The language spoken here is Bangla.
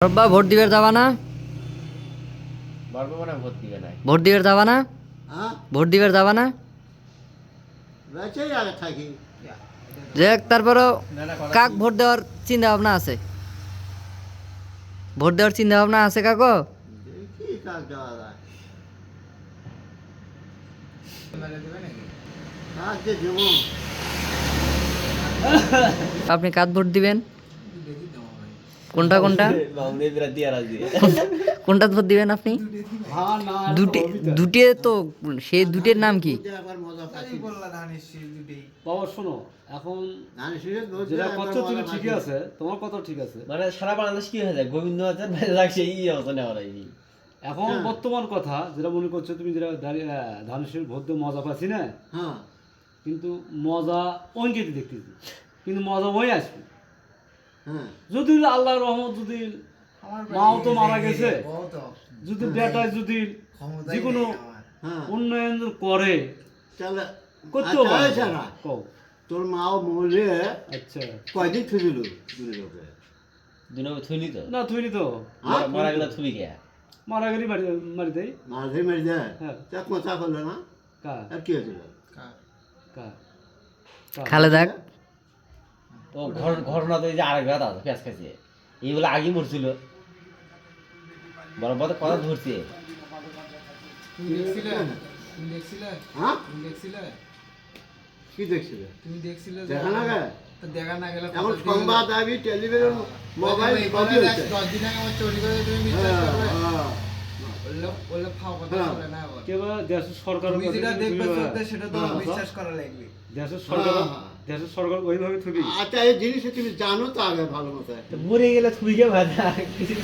রব্বা ভোট দিবার যাবা না? বলবো মানে ভোট দিবে না। ভোট দিবার যাবা না? হ্যাঁ ভোট দিবার যাবা না? বেঁচেই আগে থাকি। যাক, তারপরও না না কথা কাক ভোট দেওয়ার চিন্তা ভাবনা আছে? ভোট দেওয়ার চিন্তা ভাবনা আছে কাকো? দেখি কাক দেওয়া যায়। কাককে দেবো। আপনি কাক ভোট দিবেন? কোনটা কোনটা মামনি বিরাট দিয়া রাজি। কোনটা ভোট দিবেন আপনি? হ্যাঁ না দুটি দুটি তো, সেই দুটির নাম কি? একবার মজা পাচ্ছি। বাবা শোনো, এখন ধান শীষে ভোট যেটা দিয়ে করছো একবার তুমি মজা ঠিকই পাচ্ছি। আছে, তোমার কথা ঠিক আছে। মানে সারা বাংলাদেশ কি হয়ে যায়, গোবিন্দ আচার ভাই লাগছে এই অবস্থা নেওয়া যায়। এখন হ্যাঁ। বর্তমান কথা যেটা মনে করছো তুমি, যেটা ধানুষের ভোট দিয়ে মজা পাচ্ছি না, হ্যাঁ কিন্তু মজা অঙ্কিত দেখতেছি, কিন্তু মজা ওই আসবে হ্যাঁ যদি আল্লাহর রহমত, যদি মাও তো মারা গেছে, যদি বেটায় যদি যে কোনো হ্যাঁ উন্নয়ন করে তাহলে করতেও আচ্ছা, পারে। আচ্ছা না। কও। তোর মাও মরে আচ্ছা, কয়দিন থুইল দুনির উপরে? দুনো থুইনি তো না থুইনি তো, হ্যাঁ? মারা গেল থুবি কে মারা গেলি মারি দেয়। মাঝে মেরে দেয় হ্যাঁ। চাক মোচা করলো না কা আর কি হয়েছিল? কা কা খালেদা ও ঘটনা তো এই যে আরেক রাত আছে পেঁচ খাইছে এইগুলো আগে মরছিল বড় বড় কথা ধরছে। হ্যাঁ কি দেখছিলে? দেখা না গে? এখন সংবাদ আবি টেলিভিশন মোবাইল সবই হচ্ছে। কেবা দেশের সরকার, দেশের সরকার, দেশের সরকার ওইভাবে থুবি। আচ্ছা এই জিনিসটা তুমি জানো তো আগে ভালো মতো। মরে গেলে থুবি কে ভাই কিছু